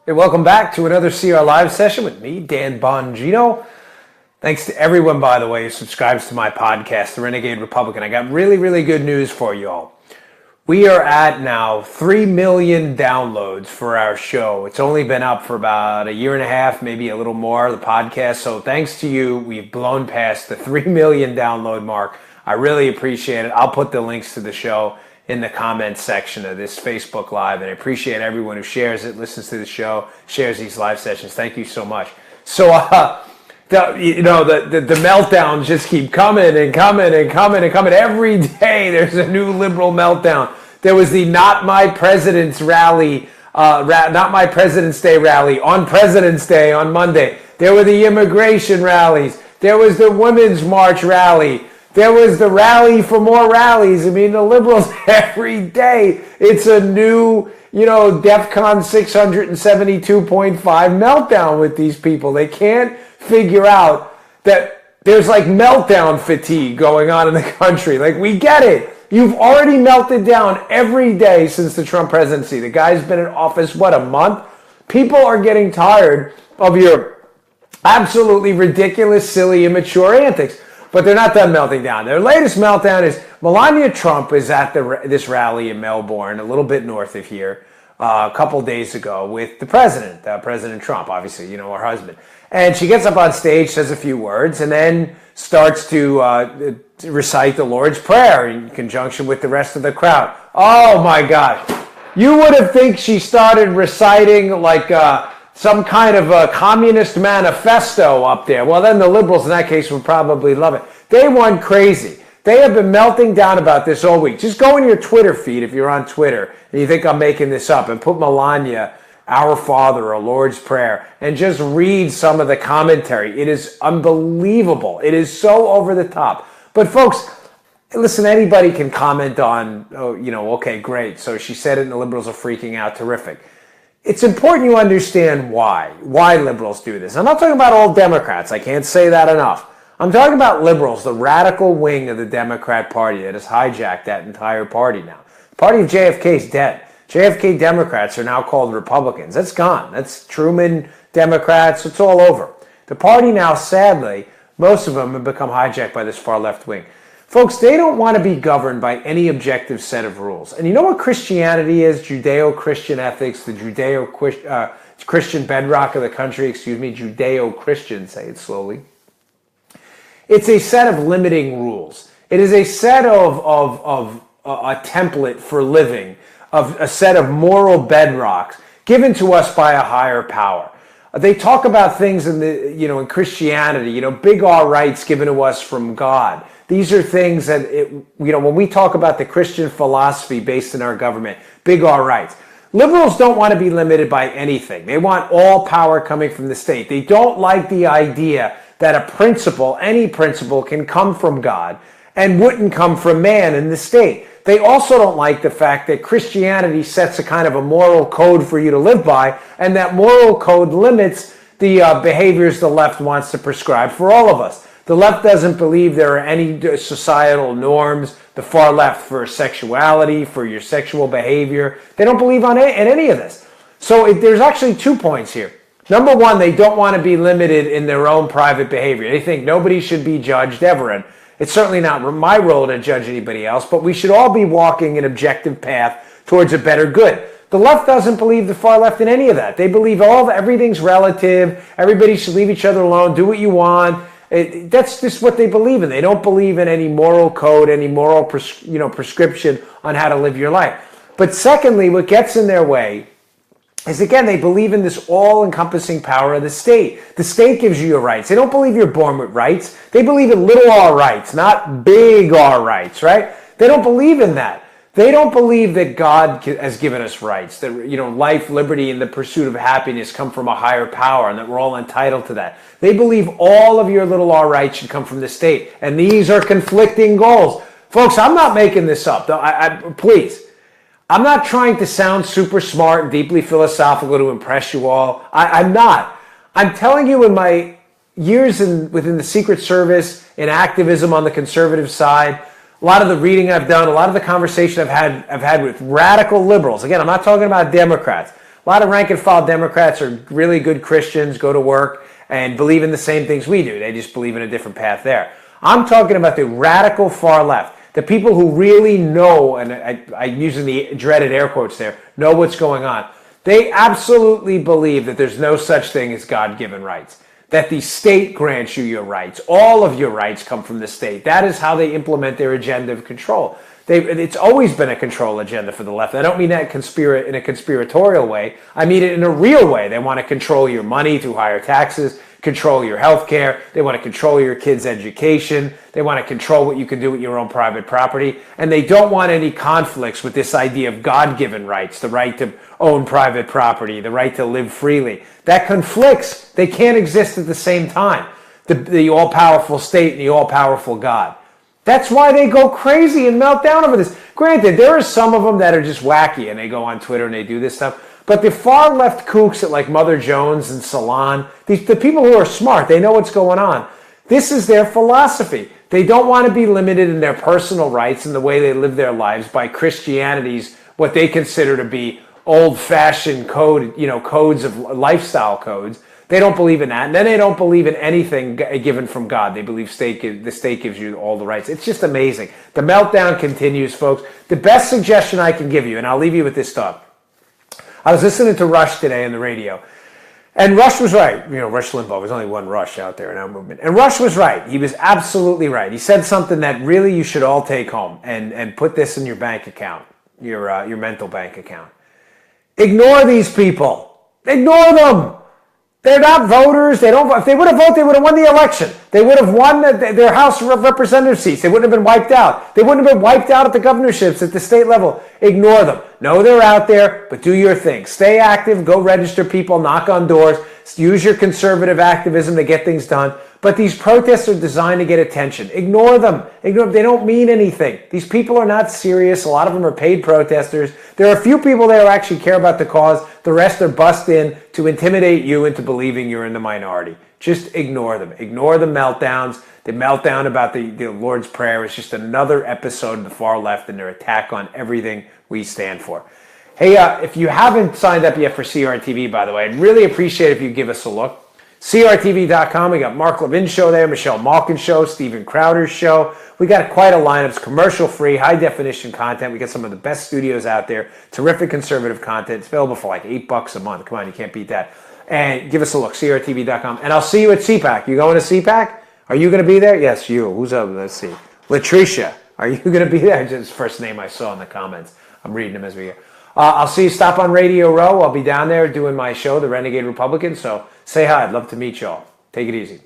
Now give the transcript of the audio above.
Hey, welcome back to another CR Live session with me, Dan Bongino. Thanks to everyone, by the way, who subscribes to my podcast, The Renegade Republican. I got really good news for you all. We are at now 3 million downloads for our show. It's only been up for about a year and a half, maybe a little more, the podcast. So thanks to you, we've blown past the 3 million download mark. I really appreciate it. I'll put the links to the show in the comments section of this Facebook Live, and I appreciate everyone who shares it, listens to the show, shares these live sessions. Thank you so much. So, the meltdowns just keep coming and coming. Every day there's a new liberal meltdown. There was the Not My President's rally, Not My President's Day rally on President's Day on Monday. There were the immigration rallies. There was the Women's March rally. There was the rally for more rallies. I mean, the liberals, every day, it's a new, DEFCON 672.5 meltdown with these people. They can't figure out that there's like meltdown fatigue going on in the country. Like, we get it. You've already melted down every day since the Trump presidency. The guy's been in office, a month? People are getting tired of your absolutely ridiculous, silly, immature antics. But they're not done melting down. Their latest meltdown is Melania Trump is at this rally in Melbourne, a little bit north of here, a couple days ago with the president, President Trump, obviously, her husband. And she gets up on stage, says a few words, and then starts to recite the Lord's Prayer in conjunction with the rest of the crowd. Oh, my gosh. You would have think she started reciting like some kind of a communist manifesto up there. Well, then the liberals in that case would probably love it. They went crazy. They have been melting down about this all week. Just go in your Twitter feed if you're on Twitter and you think I'm making this up and put Melania, Our Father, or Lord's Prayer, and just read some of the commentary. It is unbelievable. It is so over the top. But folks, listen, anybody can comment on, okay, great. So she said it and the liberals are freaking out. Terrific. It's important you understand why liberals do this. I'm not talking about all Democrats. I can't say that enough. I'm talking about liberals, the radical wing of the Democrat Party that has hijacked that entire party now. The party of JFK is dead. JFK Democrats are now called Republicans. That's gone. That's Truman Democrats. It's all over. The party now, sadly, most of them have become hijacked by this far left wing. Folks, they don't want to be governed by any objective set of rules. And you know what Christianity is? Judeo-Christian ethics, the Judeo-Christian bedrock of the country, Judeo-Christian, say it slowly. It's a set of limiting rules. It is a set of a template for living, of a set of moral bedrocks given to us by a higher power. They talk about things in Christianity, big R rights given to us from God. These are things that, when we talk about the Christian philosophy based in our government, big R rights. Liberals don't want to be limited by anything. They want all power coming from the state. They don't like the idea that a principle, any principle, can come from God and wouldn't come from man in the state. They also don't like the fact that Christianity sets a kind of a moral code for you to live by, and that moral code limits the behaviors the left wants to prescribe for all of us. The left doesn't believe there are any societal norms, the far left, for sexuality, for your sexual behavior. They don't believe in any of this. So there's actually 2 points here. Number one, they don't want to be limited in their own private behavior. They think nobody should be judged ever. And it's certainly not my role to judge anybody else, but we should all be walking an objective path towards a better good. The left doesn't believe, the far left, in any of that. They believe everything's relative. Everybody should leave each other alone, do what you want. That's just what they believe in. They don't believe in any moral code, any moral prescription on how to live your life. But secondly, what gets in their way is, again, they believe in this all-encompassing power of the state. The state gives you your rights. They don't believe you're born with rights. They believe in little r rights, not big R rights, right? They don't believe in that. They don't believe that God has given us rights, that life, liberty, and the pursuit of happiness come from a higher power and that we're all entitled to that. They believe all of your little r rights should come from the state. And these are conflicting goals. Folks, I'm not making this up. Please. I'm not trying to sound super smart and deeply philosophical to impress you all. I'm not. I'm telling you, in my years within the Secret Service, in activism on the conservative side, a lot of the reading I've done, a lot of the conversation I've had with radical liberals. Again, I'm not talking about Democrats. A lot of rank and file Democrats are really good Christians, go to work, and believe in the same things we do. They just believe in a different path there. I'm talking about the radical far left, the people who really know, and I'm using the dreaded air quotes there, know what's going on. They absolutely believe that there's no such thing as God-given rights, that the state grants you your rights. All of your rights come from the state. That is how they implement their agenda of control. It's always been a control agenda for the left. I don't mean that in a conspiratorial way. I mean it in a real way. They want to control your money through higher taxes, control your health care. They want to control your kids' education. They want to control what you can do with your own private property. And they don't want any conflicts with this idea of God-given rights, the right to own private property, the right to live freely. That conflicts. They can't exist at the same time. The all-powerful state and the all-powerful God. That's why they go crazy and melt down over this. Granted, there are some of them that are just wacky and they go on Twitter and they do this stuff. But the far left kooks at like Mother Jones and Salon, the people who are smart, they know what's going on. This is their philosophy. They don't want to be limited in their personal rights and the way they live their lives by Christianity's, what they consider to be old-fashioned codes of lifestyle codes. They don't believe in that. And then they don't believe in anything given from God. They believe the state gives you all the rights. It's just amazing. The meltdown continues, folks. The best suggestion I can give you, and I'll leave you with this thought. I was listening to Rush today on the radio. And Rush was right. Rush Limbaugh. There's only one Rush out there in our movement. And Rush was right. He was absolutely right. He said something that really you should all take home and put this in your bank account, your mental bank account. Ignore these people. Ignore them. They're not voters. They don't. If they would have voted, they would have won the election. They would have won their House of Representative seats. They wouldn't have been wiped out. They wouldn't have been wiped out at the governorships at the state level. Ignore them. No, they're out there, but do your thing. Stay active. Go register people. Knock on doors. Use your conservative activism to get things done. But these protests are designed to get attention. Ignore them. Ignore them. They don't mean anything. These people are not serious. A lot of them are paid protesters. There are a few people there who actually care about the cause. The rest are bussed in to intimidate you into believing you're in the minority. Just ignore them. Ignore the meltdowns. The meltdown about the Lord's Prayer is just another episode of the far left and their attack on everything we stand for. Hey, if you haven't signed up yet for CRTV, by the way, I'd really appreciate it if you give us a look. CRTV.com, we got Mark Levin's show there, Michelle Malkin's show, Steven Crowder's show. We got quite a lineup. It's commercial-free, high-definition content. We got some of the best studios out there, terrific conservative content. It's available for like $8 a month. Come on, you can't beat that. And give us a look, CRTV.com. And I'll see you at CPAC. You going to CPAC? Are you going to be there? Yes, you. Who's up? Let's see. Latricia, are you going to be there? Just the first name I saw in the comments. I'm reading them as we go. I'll see you. Stop on Radio Row. I'll be down there doing my show, The Renegade Republican. So say hi. I'd love to meet y'all. Take it easy.